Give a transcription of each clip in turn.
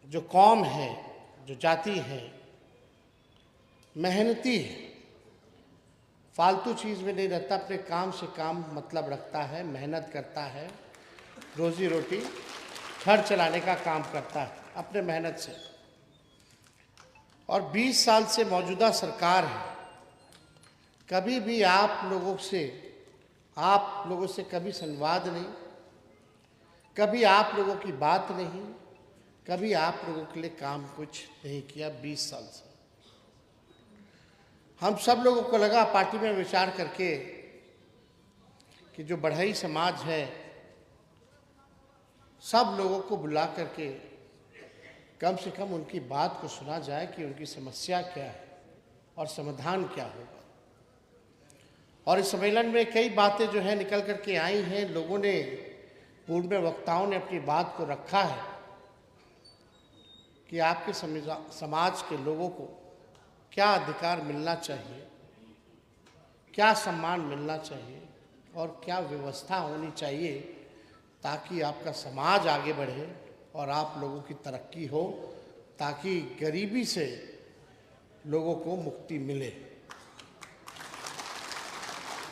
जो कौम है, जो जाति है, मेहनती है, फालतू चीज़ में नहीं रहता, अपने काम से काम मतलब रखता है, मेहनत करता है, रोजी रोटी घर चलाने का काम करता है अपने मेहनत से। और 20 साल से मौजूदा सरकार है, कभी भी आप लोगों से कभी संवाद नहीं, कभी आप लोगों की बात नहीं, कभी आप लोगों के लिए काम कुछ नहीं किया 20 साल से। हम सब लोगों को लगा पार्टी में विचार करके कि जो बढ़ई समाज है, सब लोगों को बुला करके कम से कम उनकी बात को सुना जाए कि उनकी समस्या क्या है और समाधान क्या होगा। और इस सम्मेलन में कई बातें जो है निकल करके आई हैं। लोगों ने, पूर्व में वक्ताओं ने अपनी बात को रखा है कि आपके समाज के लोगों को क्या अधिकार मिलना चाहिए, क्या सम्मान मिलना चाहिए और क्या व्यवस्था होनी चाहिए ताकि आपका समाज आगे बढ़े और आप लोगों की तरक्की हो, ताकि गरीबी से लोगों को मुक्ति मिले।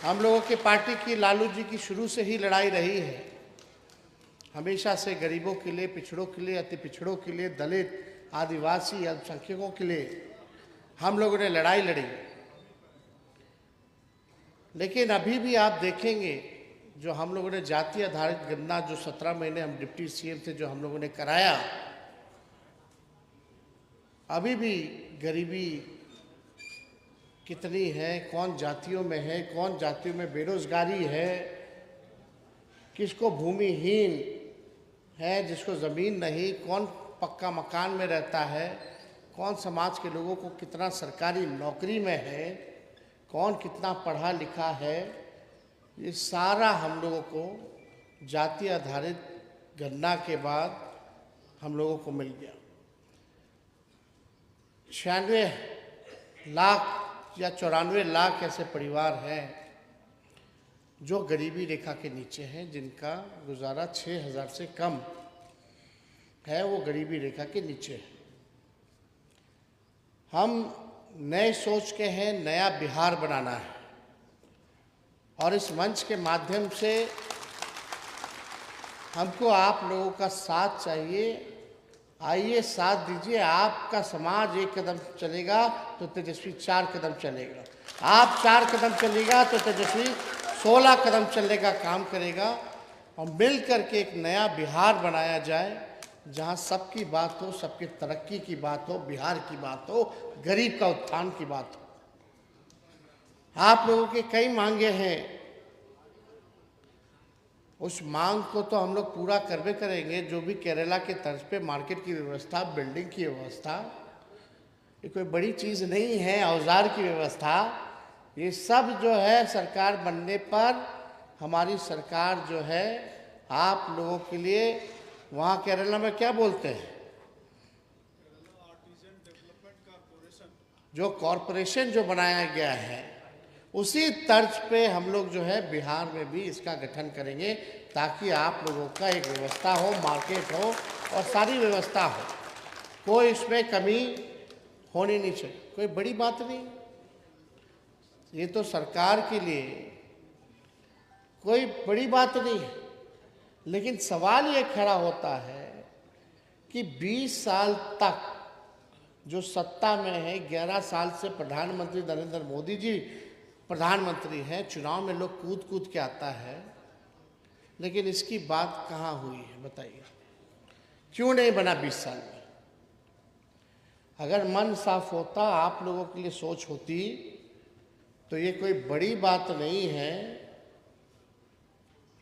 हम लोगों की पार्टी की, लालू जी की शुरू से ही लड़ाई रही है, हमेशा से गरीबों के लिए, पिछड़ों के लिए, अति पिछड़ों के लिए, दलित, आदिवासी, अल्पसंख्यकों के लिए हम लोगों ने लड़ाई लड़ी। लेकिन अभी भी आप देखेंगे जो हम लोगों ने जाति आधारित गणना, जो 17 महीने हम डिप्टी सीएम से जो हम लोगों ने कराया, अभी भी गरीबी कितनी है, कौन जातियों में है, कौन जातियों में बेरोजगारी है, किसको भूमिहीन है, जिसको ज़मीन नहीं, कौन पक्का मकान में रहता है, कौन समाज के लोगों को कितना सरकारी नौकरी में है, कौन कितना पढ़ा लिखा है, ये सारा हम लोगों को जाति आधारित गणना के बाद हम लोगों को मिल गया। 96 लाख या 94 लाख ऐसे परिवार हैं जो गरीबी रेखा के नीचे हैं, जिनका गुजारा 6,000 से कम है, वो गरीबी रेखा के नीचे है। हम नए सोच के हैं, नया बिहार बनाना है और इस मंच के माध्यम से हमको आप लोगों का साथ चाहिए। आइए साथ दीजिए। आपका समाज 1 कदम चलेगा तो तेजस्वी 4 कदम चलेगा, आप 4 कदम चलेगा तो तेजस्वी 16 कदम चलने का काम करेगा और मिल करके एक नया बिहार बनाया जाए, जहां सबकी बात हो, सबकी तरक्की की बात हो, बिहार की बात हो, गरीब का उत्थान की बात हो। आप लोगों के कई मांगे हैं, उस मांग को तो हम लोग पूरा करवे करेंगे। जो भी केरला के तर्ज पे मार्केट की व्यवस्था, बिल्डिंग की व्यवस्था, ये कोई बड़ी चीज़ नहीं है, औजार की व्यवस्था, ये सब जो है सरकार बनने पर हमारी सरकार जो है आप लोगों के लिए, वहाँ केरला में क्या बोलते हैं, जो कॉरपोरेशन जो बनाया गया है, उसी तर्ज पे हम लोग जो है बिहार में भी इसका गठन करेंगे ताकि आप लोगों का एक व्यवस्था हो, मार्केट हो और सारी व्यवस्था हो। कोई इसमें कमी होनी नहीं चाहिए। कोई बड़ी बात नहीं, ये तो सरकार के लिए कोई बड़ी बात नहीं है। लेकिन सवाल ये खड़ा होता है कि 20 साल तक जो सत्ता में है, 11 साल से प्रधानमंत्री नरेंद्र मोदी जी प्रधानमंत्री हैं, चुनाव में लोग कूद कूद के आता है, लेकिन इसकी बात कहाँ हुई है बताइए? क्यों नहीं बना 20 साल में? अगर मन साफ होता, आप लोगों के लिए सोच होती, तो ये कोई बड़ी बात नहीं है,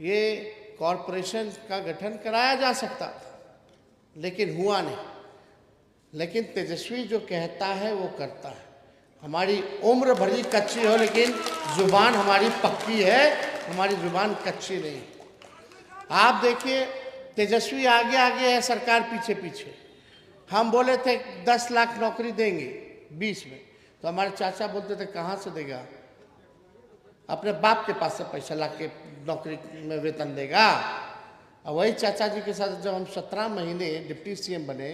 ये कॉरपोरेशन का गठन कराया जा सकता था, लेकिन हुआ नहीं। लेकिन तेजस्वी जो कहता है वो करता है। हमारी उम्र भरी कच्ची हो लेकिन जुबान हमारी पक्की है, हमारी जुबान कच्ची नहीं। आप देखिए, तेजस्वी आगे आगे है, सरकार पीछे पीछे। हम बोले थे 10 लाख नौकरी देंगे 20 में, तो हमारे चाचा बोलते थे कहाँ से देगा, अपने बाप के पास से पैसा ला के नौकरी में वेतन देगा। और वही चाचा जी के साथ जब हम 17 महीने डिप्टी सीएम बने,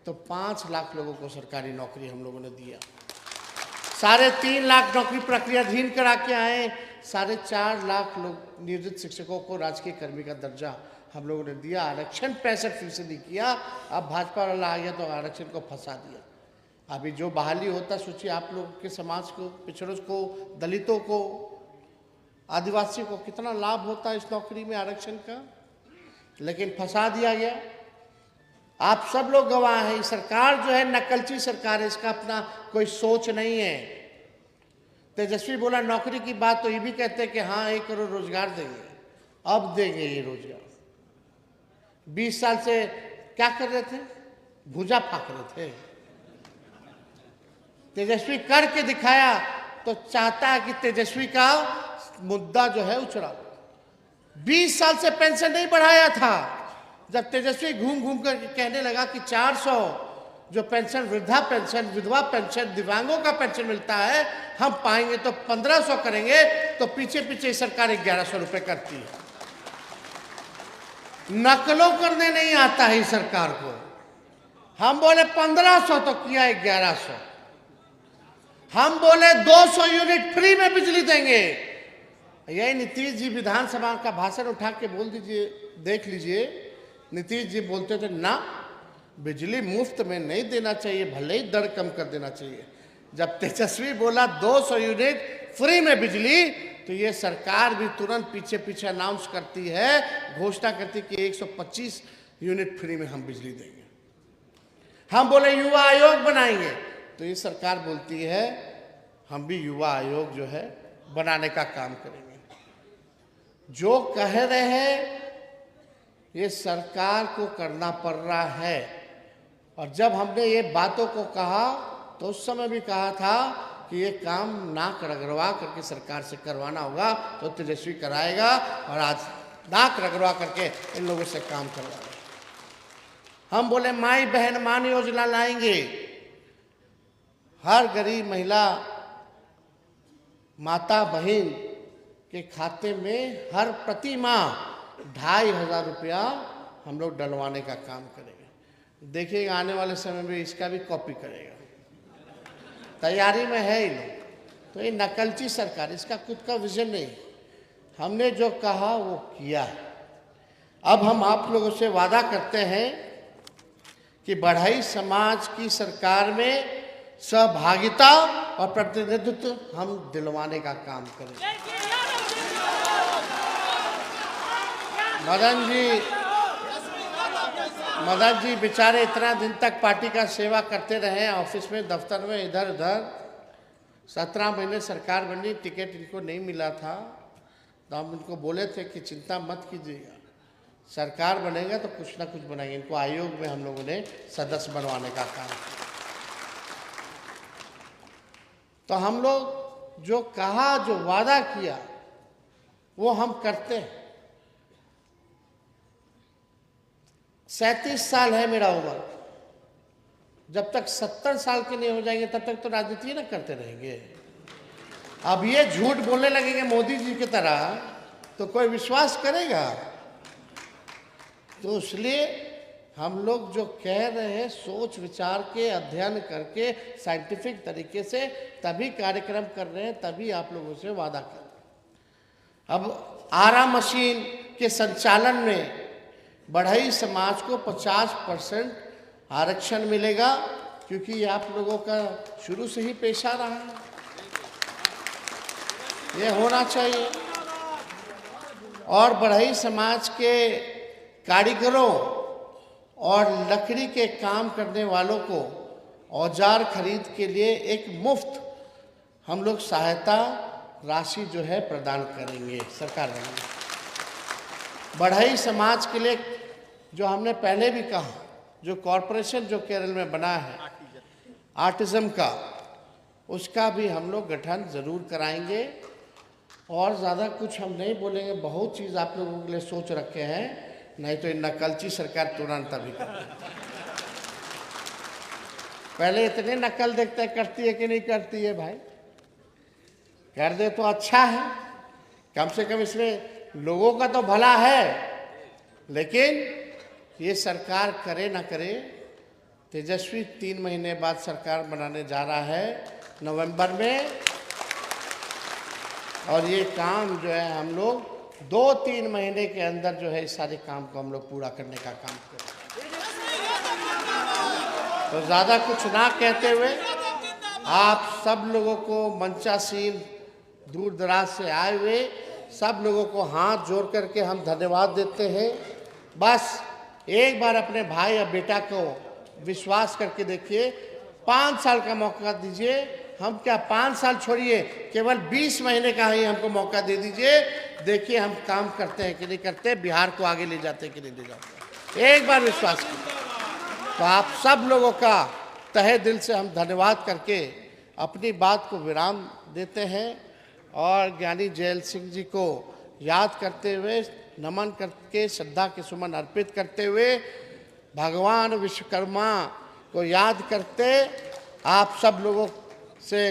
तो 5 लाख लोगों को सरकारी नौकरी हम लोगों ने दिया। 3.5 लाख नौकरी प्रक्रियाधीन करा के आए। 4.5 लाख लोग नियोजित शिक्षकों को राजकीय कर्मी का दर्जा हम लोगों ने दिया। आरक्षण 65% किया। अब भाजपा वाला आ गया तो आरक्षण को फंसा दिया। अभी जो बहाली होता, सोचिए आप लोग के समाज को, पिछड़ों को, दलितों को, आदिवासियों को कितना लाभ होता है इस नौकरी में आरक्षण का, लेकिन फंसा दिया गया। आप सब लोग गवाह हैं। सरकार जो है नकलची सरकार है, इसका अपना कोई सोच नहीं है। तेजस्वी बोला नौकरी की बात, तो ये भी कहते हैं कि हाँ 1 करोड़ रोजगार देंगे। अब देंगे ये रोजगार। 20 साल से क्या कर रहे थे? भुजा फाक रहे थे। तेजस्वी करके दिखाया तो चाहता है कि तेजस्वी का मुद्दा जो है उछड़ा। 20 साल से पेंशन नहीं बढ़ाया था। जब तेजस्वी घूम घूम कर कहने लगा कि 400 जो पेंशन, वृद्धा पेंशन, विधवा पेंशन, दिव्यांगों का पेंशन मिलता है, हम पाएंगे तो 1500 करेंगे, तो पीछे पीछे सरकार 1100 रुपए करती है। नकलों करने नहीं आता है सरकार को। हम बोले 1500 तो किया 1100। हम बोले 200 यूनिट फ्री में बिजली देंगे। यही नीतीश जी विधानसभा का भाषण उठा के बोल दीजिए, देख लीजिए। नीतीश जी बोलते थे ना, बिजली मुफ्त में नहीं देना चाहिए, भले ही दर कम कर देना चाहिए। जब तेजस्वी बोला 200 यूनिट फ्री में बिजली, तो ये सरकार भी तुरंत पीछे पीछे अनाउंस करती है, घोषणा करती कि 125 यूनिट फ्री में हम बिजली देंगे। हम बोले युवा आयोग बनाएंगे, तो ये सरकार बोलती है हम भी युवा आयोग जो है बनाने का काम करेंगे। जो कह रहे हैं ये सरकार को करना पड़ रहा है। और जब हमने ये बातों को कहा तो उस समय भी कहा था कि ये काम नाक रगड़वा करके सरकार से करवाना होगा, तो तेजस्वी कराएगा। और आज नाक रगड़वा करके इन लोगों से काम करवाएगा। हम बोले माई बहन मान योजना लाएंगे। हर गरीब महिला, माता बहन के खाते में हर प्रति माह 2500 रुपया हम लोग डलवाने का काम करेंगे। देखिएगा आने वाले समय में इसका भी कॉपी करेगा, तैयारी में है ही लोग। तो ये नकलची सरकार, इसका खुद का विजन नहीं। हमने जो कहा वो किया है। अब हम आप लोगों से वादा करते हैं कि बढ़ई समाज की सरकार में सहभागिता और प्रतिनिधित्व हम दिलवाने का काम करेंगे। मदन जी बेचारे इतना दिन तक पार्टी का सेवा करते रहे, ऑफिस में, दफ्तर में, इधर उधर। 17 महीने सरकार बनी, टिकट इनको नहीं मिला था, तो हम इनको बोले थे कि चिंता मत कीजिएगा, सरकार बनेगा तो कुछ ना कुछ बनाएंगे। इनको आयोग में हम लोगों ने सदस्य बनवाने का काम किया। तो हम लोग जो कहा, जो वादा किया, वो हम करते हैं। 37 साल है मेरा उम्र। जब तक 70 साल के नहीं हो जाएंगे तब तक तो राजनीति ना करते रहेंगे। अब ये झूठ बोलने लगेंगे मोदी जी की तरह तो कोई विश्वास करेगा? तो इसलिए हम लोग जो कह रहे हैं सोच विचार के, अध्ययन करके, साइंटिफिक तरीके से तभी कार्यक्रम कर रहे हैं, तभी आप लोगों से वादा कर रहे हैं। अब आरा मशीन के संचालन में बढ़ई समाज को 50% आरक्षण मिलेगा, क्योंकि ये आप लोगों का शुरू से ही पेशा रहा है, ये होना चाहिए। और बढ़ई समाज के कारीगरों और लकड़ी के काम करने वालों को औजार खरीद के लिए एक मुफ्त हम लोग सहायता राशि जो है प्रदान करेंगे, सरकार देंगे। बढ़ई समाज के लिए जो हमने पहले भी कहा, जो कॉरपोरेशन जो केरल में बना है आर्टिज्म का, उसका भी हम लोग गठन ज़रूर कराएंगे। और ज़्यादा कुछ हम नहीं बोलेंगे, बहुत चीज़ आप लोगों के लिए सोच रखे हैं, नहीं तो नकलची सरकार तुरंत अभी कर। पहले इतने नकल देखते करती है कि नहीं करती है भाई, कर दे तो अच्छा है, कम से कम इसमें लोगों का तो भला है। लेकिन ये सरकार करे ना करे, तेजस्वी 3 महीने बाद सरकार बनाने जा रहा है नवंबर में, और ये काम जो है हम लोग 2-3 महीने के अंदर जो है इस सारे काम को हम लोग पूरा करने का काम करें। तो ज़्यादा कुछ ना कहते हुए आप सब लोगों को मंचासीन दूर दराज से आए हुए सब लोगों को हाथ जोड़ करके हम धन्यवाद देते हैं। बस एक बार अपने भाई या बेटा को विश्वास करके देखिए, 5 साल का मौका दीजिए। हम क्या 5 साल छोड़िए, केवल 20 महीने का ही हमको मौका दे दीजिए। देखिए हम काम करते हैं कि नहीं करते, बिहार को आगे ले जाते हैं कि नहीं ले जाते। एक बार विश्वास कीजिए। तो आप सब लोगों का तहे दिल से हम धन्यवाद करके अपनी बात को विराम देते हैं और ज्ञानी जैल सिंह जी को याद करते हुए, नमन करके, श्रद्धा के सुमन अर्पित करते हुए, भगवान विश्वकर्मा को याद करते आप सब लोगों से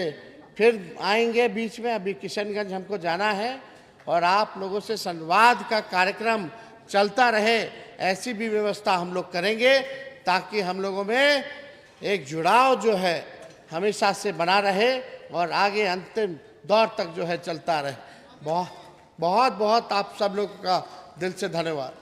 फिर आएंगे बीच में। अभी किशनगंज हमको जाना है और आप लोगों से संवाद का कार्यक्रम चलता रहे, ऐसी भी व्यवस्था हम लोग करेंगे ताकि हम लोगों में एक जुड़ाव जो है हमेशा से बना रहे और आगे अंतिम दौर तक जो है चलता रहे। बहुत बहुत आप सब लोग का दिल से धन्यवाद।